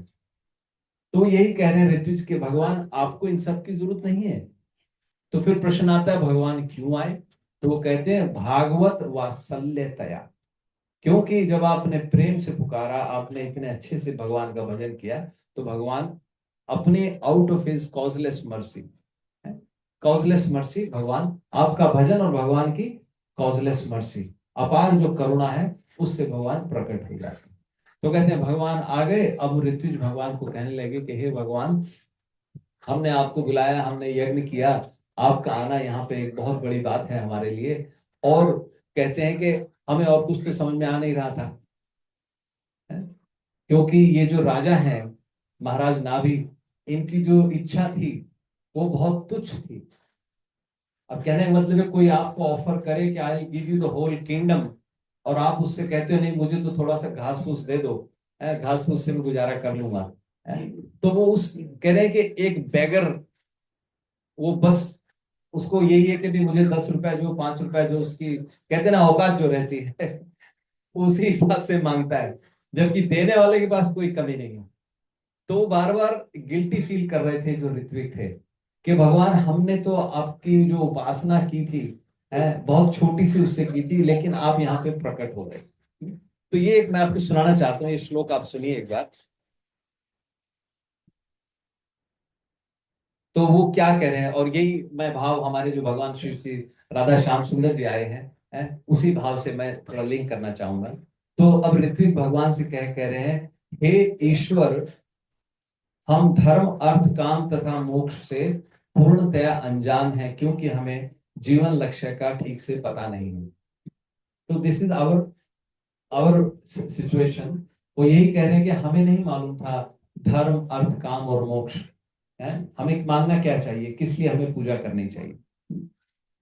तो यही कह रहे हैं ऋत्विज के भगवान आपको इन सब की जरूरत नहीं है। तो फिर प्रश्न आता है भगवान क्यों आए? तो वो कहते हैं भागवत वात्सल्यतया, क्योंकि जब आपने प्रेम से पुकारा, आपने इतने अच्छे से भगवान का भजन किया, तो भगवान अपने out of his causeless mercy, causeless mercy, भगवान आपका भजन और भगवान की कॉजलेस मर्सी, अपार जो करुणा है, उससे भगवान प्रकट हो जाते हैं। तो कहते हैं भगवान आ गए। अब ऋत्विज भगवान को कहने लगे कि हे भगवान, हमने आपको बुलाया, हमने यज्ञ किया, आपका आना यहाँ पे एक बहुत बड़ी बात है हमारे लिए। और कहते हैं कि हमें और कुछ तो समझ में आ नहीं रहा था, है? क्योंकि ये जो राजा हैं, महाराज नाभि, इनकी जो इच्छा थी वो बहुत तुच्छ थी। अब कहने का मतलब है कोई आपको ऑफर करे कि I give you the whole kingdom, और आप उससे कहते हो नहीं मुझे तो थोड़ा सा घास फूस दे दो, घास फूस से मैं गुजारा कर लूंगा, है? तो वो उस कह रहे हैं कि एक बेगर, वो बस उसको यही है कि नहीं मुझे 10 रुपए जो 5 रुपए जो उसकी कहते हैं ना औकात जो रहती है वो उसी हिसाब से मांगता है, जबकि देने वाले के पास कोई कमी नहीं है। तो वो बार बार गिल्टी फील कर रहे थे जो ऋत्विक थे कि भगवान हमने तो आपकी जो उपासना की थी, बहुत छोटी सी उससे की थी, लेकिन आप यहाँ पे प्रकट हो गए। तो ये एक मैं आपको सुनाना चाहता हूँ, ये श्लोक आप सुनिए एक बार। तो वो क्या कह रहे हैं, और यही मैं भाव हमारे जो भगवान श्री श्री राधा श्याम सुंदर जी आए हैं, उसी भाव से मैं थोड़ा लिंक करना चाहूंगा। तो अब ऋत्विक भगवान से कह रहे हैं, हे ईश्वर, हम धर्म अर्थ काम तथा मोक्ष से पूर्णतया अनजान हैं, क्योंकि हमें जीवन लक्ष्य का ठीक से पता नहीं है। तो this is our our situation. वो यही कह रहे हैं कि हमें नहीं मालूम था धर्म अर्थ काम और मोक्ष है, हमें मानना क्या चाहिए, किस लिए हमें पूजा करनी चाहिए,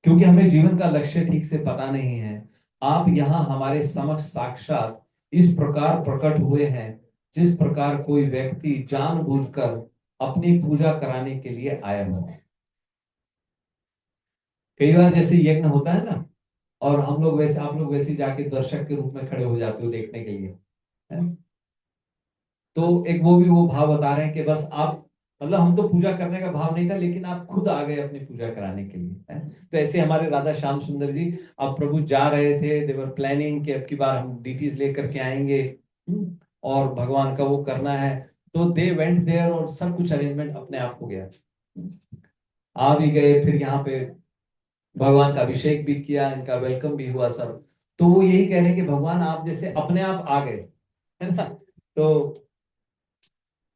क्योंकि हमें जीवन का लक्ष्य ठीक से पता नहीं है। आप यहाँ हमारे समक्ष साक्षात इस प्रकार प्रकट हुए हैं जिस प्रकार कोई व्यक्ति जानबूझकर अपनी पूजा कराने के लिए आया हो। कई बार जैसे यज्ञ होता है ना, और हम लोग वैसे आप लोग वैसे जाके दर्शक के रूप में खड़े हो जाते हो देखने के लिए, है? तो एक वो भी वो भाव बता रहे हैं कि बस आप मतलब हम तो पूजा करने का भाव नहीं था, लेकिन आप खुद आ गए अपनी पूजा कराने के लिए, है? तो ऐसे हमारे राधा श्याम सुंदर जी, अब प्रभु जा रहे थे, देवर प्लानिंग कि अब की बार हम डीटीज लेकर के आएंगे, और भगवान का वो करना है। तो दे वेंट देयर और सब कुछ अरेंजमेंट अपने आप हो गया, आ भी गए, फिर यहाँ पे भगवान का अभिषेक भी किया, इनका वेलकम भी हुआ सब। तो वो यही कह रहे हैं कि भगवान आप जैसे अपने आप आ गए, है ना?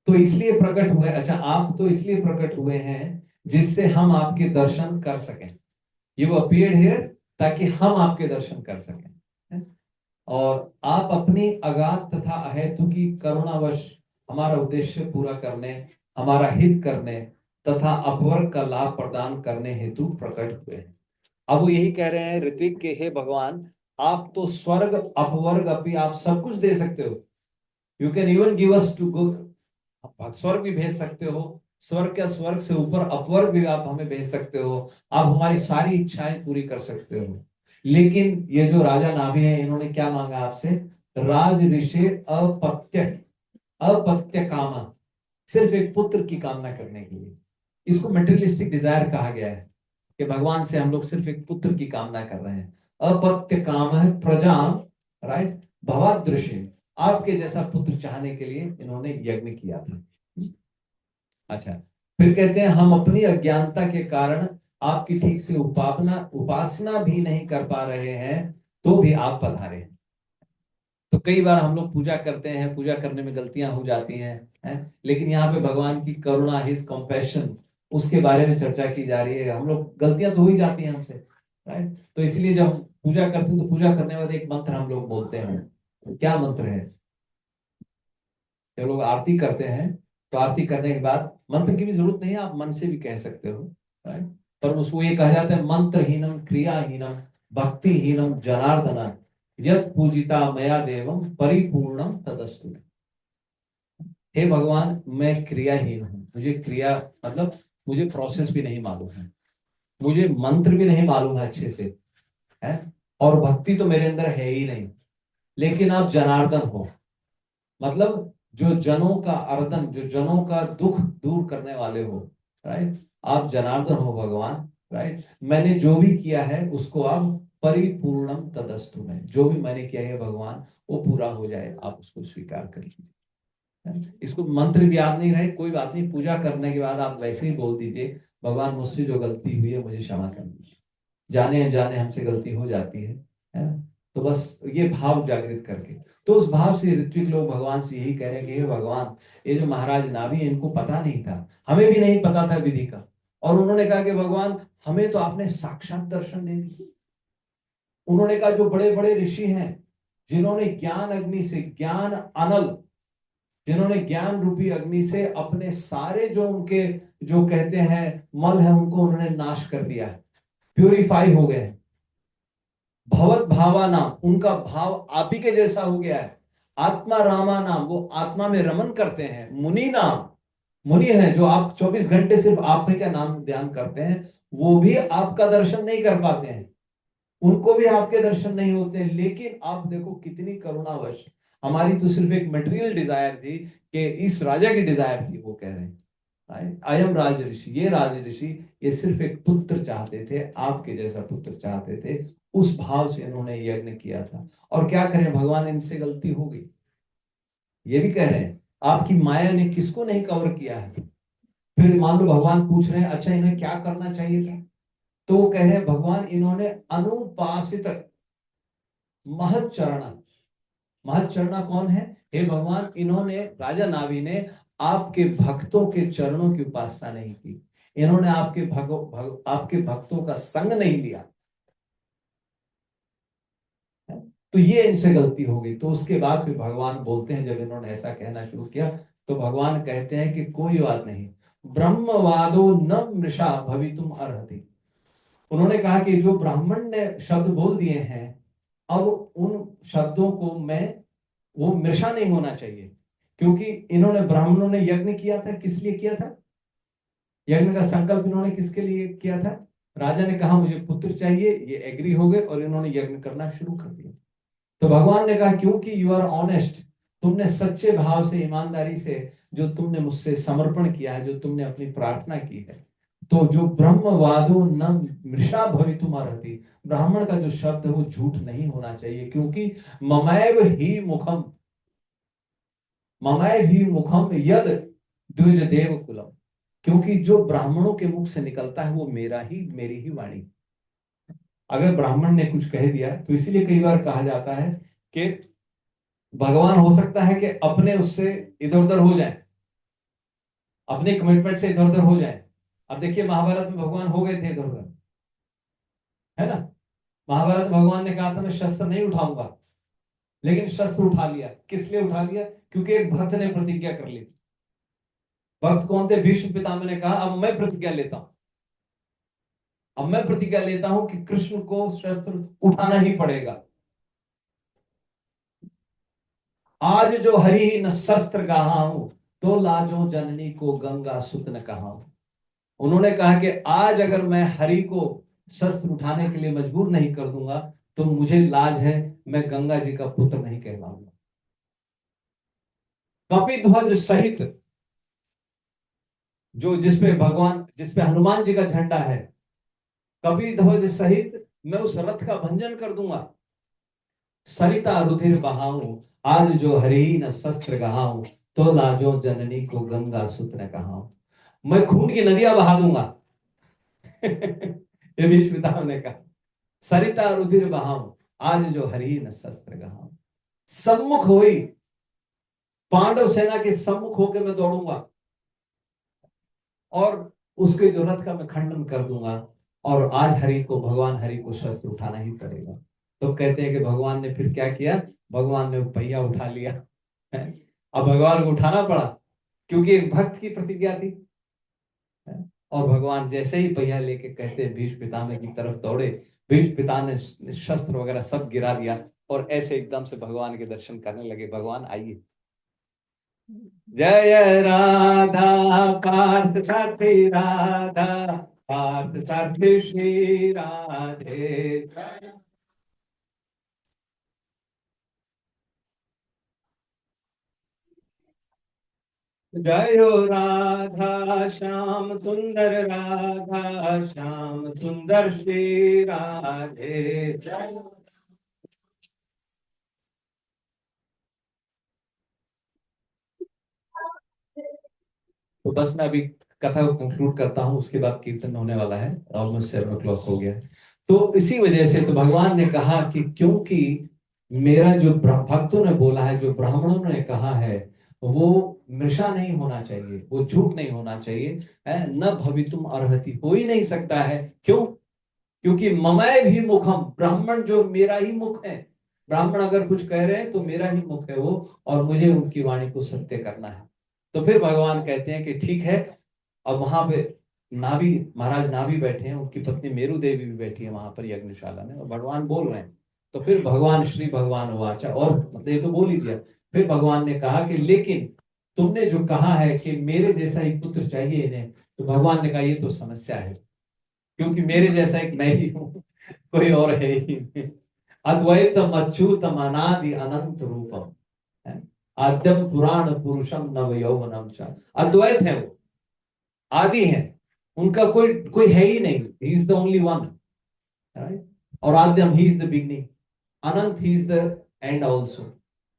तो इसलिए प्रकट हुए, अच्छा आप तो इसलिए प्रकट हुए हैं जिससे हम आपके दर्शन कर सकें। यू अपीयर्ड हियर ताकि हम आपके दर्शन कर सकें, है? और आप अपनी अगाध तथा अहेतु की करुणावश हमारा उद्देश्य पूरा करने, हमारा हित करने तथा अपवर्ग का लाभ प्रदान करने हेतु प्रकट हुए हैं। अब वो यही कह रहे हैं ऋत्विक के, हे भगवान, आप तो स्वर्ग अपवर्ग अपनी आप सब कुछ दे सकते हो। You can even give us to go, स्वर्ग भी भेज सकते हो, स्वर्ग के स्वर्ग से ऊपर अपवर्ग भी आप हमें भेज सकते हो, आप हमारी सारी इच्छाएं पूरी कर सकते हो। लेकिन ये जो राजा नाभि है, इन्होंने क्या मांगा आपसे? राज ऋषि अपत्य, अपत्य कामा, सिर्फ एक पुत्र की कामना करने के लिए। इसको मटेरियलिस्टिक डिजायर कहा गया है कि भगवान से हम लोग सिर्फ एक पुत्र की कामना कर रहे हैं। अपत्य काम है प्रजा, राइट, भवादृश्य, आपके जैसा पुत्र चाहने के लिए इन्होंने यज्ञ किया था। अच्छा, फिर कहते हैं हम अपनी अज्ञानता के कारण आपकी ठीक से उपासना भी नहीं कर पा रहे हैं, तो भी आप पधारे। तो कई बार हम लोग पूजा करते हैं, पूजा करने में गलतियां हो जाती हैं, लेकिन यहाँ पे भगवान की करुणा, हिज कंपैशन, उसके बारे में चर्चा की जा रही है। हम लोग गलतियां तो हो ही जाती हैं हमसे, राइट। तो इसलिए जब हम पूजा करते हैं तो पूजा करने के बाद एक मंत्र हम लोग बोलते हैं। क्या मंत्र है? जब लोग आरती करते हैं तो आरती करने के बाद मंत्र की भी जरूरत नहीं है, आप मन से भी कह सकते हो, राइट। पर उसको ये कहा जाता है मंत्रहीनम क्रियाहीनम भक्तिहीनम जनार्दन यत् पूजिता मया देवम परिपूर्णम तदस्तु। हे भगवान, मैं क्रियाहीन हूं, मुझे क्रिया मतलब मुझे प्रोसेस भी नहीं मालूम है, मुझे मंत्र भी नहीं मालूम है अच्छे से, है, और भक्ति तो मेरे अंदर है ही नहीं। लेकिन आप जनार्दन हो, मतलब जो जनों का अर्दन, जो जनों का दुख दूर करने वाले हो, राइट। आप जनार्दन हो भगवान, राइट। मैंने जो भी किया है उसको आप परिपूर्णम तदस्तु में, जो भी मैंने किया है भगवान वो पूरा हो जाए, आप उसको स्वीकार कर लीजिए। इसको मंत्र भी याद नहीं रहे कोई बात नहीं, पूजा करने के बाद आप वैसे ही बोल दीजिए भगवान मुझसे जो गलती हुई है मुझे क्षमा कर दीजिए, जाने अनजाने हमसे गलती हो जाती है ना। तो बस ये भाव जागृत करके, तो उस भाव से ऋत्विक लोग भगवान से यही कह रहे हैं कि हे भगवान, ये जो महाराज नाभि है इनको पता नहीं था, हमें भी नहीं पता था विधि का, और उन्होंने कहा कि भगवान हमें तो आपने साक्षात दर्शन दे दिए। उन्होंने कहा जो बड़े बड़े ऋषि हैं जिन्होंने ज्ञान अग्नि से, ज्ञान अनल, जिन्होंने ज्ञान रूपी अग्नि से अपने सारे जो उनके जो कहते हैं मल है उनको उन्होंने नाश कर दिया है, प्यूरिफाई हो गए। भवत भावा नाम, उनका भाव आप ही के जैसा हो गया है। आत्मा रामा नाम, वो आत्मा में रमन करते हैं। मुनि नाम, मुनि है जो आप 24 घंटे सिर्फ आप ही का नाम ध्यान करते हैं, वो भी आपका दर्शन नहीं कर पाते हैं, उनको भी आपके दर्शन नहीं होते। लेकिन आप देखो कितनी करुणावश, हमारी तो सिर्फ एक मटेरियल डिजायर थी कि इस राजा की डिजायर थी, वो कह रहे हैं अयम राज ऋषि, ये राज ऋषि ये सिर्फ एक पुत्र चाहते थे, आपके जैसा पुत्र चाहते थे, उस भाव से इन्होंने यज्ञ किया था। और क्या करें भगवान, इनसे गलती हो गई, ये भी कह रहे हैं आपकी माया ने किसको नहीं कवर किया है। फिर मान लो भगवान पूछ रहे हैं अच्छा इन्हें क्या करना चाहिए था, तो वो कह रहे हैं भगवान इन्होंने अनुपासित महत चरणा, महत चरणा कौन है? हे भगवान, इन्होंने, राजा नाभि ने आपके भक्तों के चरणों की उपासना नहीं की, इन्होंने आपके भक्तों का संग नहीं लिया, तो ये इनसे गलती हो गई। तो उसके बाद फिर भगवान बोलते हैं, जब इन्होंने ऐसा कहना शुरू किया तो भगवान कहते हैं कि कोई बात नहीं, ब्रह्मवादो न मृषा भवितुम अर्हति। उन्होंने कहा कि जो ब्राह्मण ने शब्द बोल दिए हैं, अब उन शब्दों को मैं, वो मृषा नहीं होना चाहिए, क्योंकि इन्होंने, ब्राह्मणों ने यज्ञ किया था, किस लिए किया था? यज्ञ का संकल्प इन्होंने किसके लिए किया था? राजा ने कहा मुझे पुत्र चाहिए, ये एग्री हो गए और इन्होंने यज्ञ करना शुरू कर दिया। तो भगवान ने कहा क्योंकि यू आर ऑनेस्ट, तुमने सच्चे भाव से, ईमानदारी से जो तुमने मुझसे समर्पण किया है, जो तुमने अपनी प्रार्थना की है, तो जो ब्रह्मवादो न मृषा भवितुमर्हति, ब्राह्मण का जो शब्द है वो झूठ नहीं होना चाहिए, क्योंकि ममैव ही मुखम, ममैव ही मुखम यद द्विज देव कुलम, क्योंकि जो ब्राह्मणों के मुख से निकलता है वो मेरा ही, मेरी ही वाणी। अगर ब्राह्मण ने कुछ कह दिया, तो इसीलिए कई बार कहा जाता है कि भगवान हो सकता है कि अपने उससे इधर उधर हो जाए, अपने कमिटमेंट से इधर उधर हो जाए। अब देखिए महाभारत में भगवान हो गए थे इधर उधर, है ना। महाभारत में भगवान ने कहा था मैं शस्त्र नहीं उठाऊंगा, लेकिन शस्त्र उठा लिया। किस लिए उठा लिया? क्योंकि एक भक्त ने प्रतिज्ञा कर ली थी। भक्त कौन थे? भीष्म पितामह ने कहा अब मैं प्रतिज्ञा लेता हूं, अब मैं प्रतिज्ञा लेता हूं कि कृष्ण को शस्त्र उठाना ही पड़ेगा। आज जो हरि न शस्त्र कहा हूं, तो लाजो जननी को गंगा सुत न कहा हूं। उन्होंने कहा कि आज अगर मैं हरि को शस्त्र उठाने के लिए मजबूर नहीं कर दूंगा तो मुझे लाज है, मैं गंगा जी का पुत्र नहीं कहलाऊंगा। कपिध्वज सहित, जो जिसपे भगवान, जिसपे हनुमान जी का झंडा है, कपिध्वज सहित मैं उस रथ का भंजन कर दूंगा। सरिता रुधिर बहाऊं, आज जो हरि न शस्त्र कहाऊं, तो लाजो जननी को गंगा सूत्र कहाऊं। मैं खून की नदियां बहा दूंगा। ये भीष्म पितामह ने कहा, सरिता रुधिर बहाऊं, आज जो हरि न शस्त्र गहाऊं। सम्मुख हुई, पांडव सेना के सम्मुख होकर मैं दौड़ूंगा और उसके जो रथ का मैं खंडन कर दूंगा, और आज हरि को, भगवान हरि को शस्त्र उठाना ही पड़ेगा। तो कहते हैं कि भगवान ने फिर क्या किया, भगवान ने पहिया उठा लिया। अब भगवान को उठाना पड़ा क्योंकि एक भक्त की प्रतिज्ञा थी। और भगवान जैसे ही पहिया लेके कहते हैं भीष्म पितामह की तरफ दौड़े, भीष्म पितामह ने शस्त्र वगैरह सब गिरा दिया और ऐसे एकदम से भगवान के दर्शन करने लगे। भगवान आइए, जय राधा पार्थ साथी राधा, पार्थ साथी श्री राधे। जयो राधा श्याम सुंदर, राधा श्याम सुंदर श्री राधे। तो बस मैं अभी कथा को कंक्लूड करता हूँ, उसके बाद कीर्तन होने वाला है, ऑलमोस्ट 7 o'clock हो गया है। तो इसी वजह से तो भगवान ने कहा कि क्योंकि मेरा जो भक्तों ने बोला है, जो ब्राह्मणों ने कहा है, वो मृषा नहीं होना चाहिए, वो झूठ नहीं होना चाहिए, है न भवितुम अर्हति, हो ही नहीं सकता है। क्यों? क्योंकि ममय भी मुखम, ब्राह्मण जो मेरा ही मुख है, ब्राह्मण अगर कुछ कह रहे हैं तो मेरा ही मुख है वो, और मुझे उनकी वाणी को सत्य करना है। तो फिर भगवान कहते हैं कि ठीक है। अब वहां पे नाभि, महाराज नाभि बैठे हैं, उनकी पत्नी मेरु देवी भी बैठी है वहां पर यज्ञशाला में, और भगवान बोल रहे हैं। तो फिर भगवान श्री भगवान वाचा, और मतलब ये तो बोल ही दिया। फिर भगवान ने कहा कि लेकिन तुमने जो कहा है कि मेरे जैसा ही पुत्र चाहिए इन्हें, तो भगवान ने कहा ये तो समस्या है, क्योंकि मेरे जैसा एक मैं ही हूँ, कोई और है ही नहीं। अद्वैतम अच्युतम अनादि अनंत रूपम, है? आद्यम पुराण पुरुषम नव यौवनम च। अद्वैत है वो, आदि है, उनका कोई कोई है ही नहीं, he is the only one, right. और आद्यम, ही इज द बिगनिंग, अनंत, he is the end also,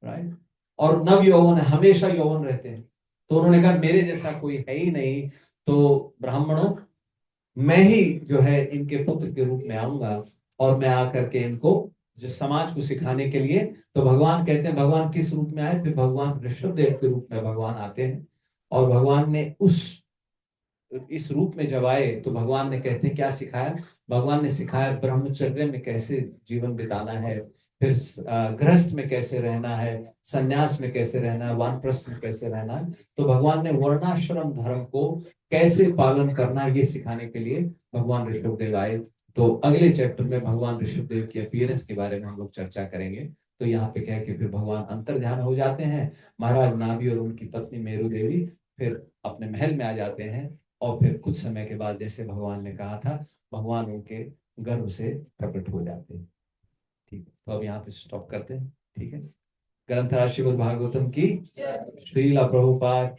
right. और नव यौवन, हमेशा यौवन रहते हैं। तो उन्होंने कहा मेरे जैसा कोई है ही नहीं, तो ब्राह्मणों, मैं ही जो है इनके पुत्र के रूप में आऊंगा, और मैं आकर के इनको जो समाज को सिखाने के लिए। तो भगवान कहते हैं, भगवान किस रूप में आए? फिर भगवान ऋषभ देव के रूप में भगवान आते हैं। और भगवान ने इस रूप में जब आए तो भगवान ने कहते हैं क्या सिखाया? भगवान ने सिखाया ब्रह्मचर्य में कैसे जीवन बिताना है, फिर गृहस्थ में कैसे रहना है, सन्यास में कैसे रहना है, वानप्रस्थ में कैसे रहना है। तो भगवान ने वर्णाश्रम धर्म को कैसे पालन करना है, ये सिखाने के लिए भगवान ऋषभदेव आए। तो अगले चैप्टर में भगवान ऋषभदेव की अपीयरेंस के बारे में हम लोग चर्चा करेंगे। तो यहाँ पे कह के फिर भगवान अंतर ध्यान हो जाते हैं। महाराज नाभि और उनकी पत्नी मेरु देवी फिर अपने महल में आ जाते हैं, और फिर कुछ समय के बाद जैसे भगवान ने कहा था, भगवान उनके गर्भ से प्रकट हो जाते हैं। ठीक है, तो अब यहाँ पे स्टॉप करते हैं। ठीक है, ग्रंथराज श्रीमद् भागवतम की, श्रीला प्रभुपाद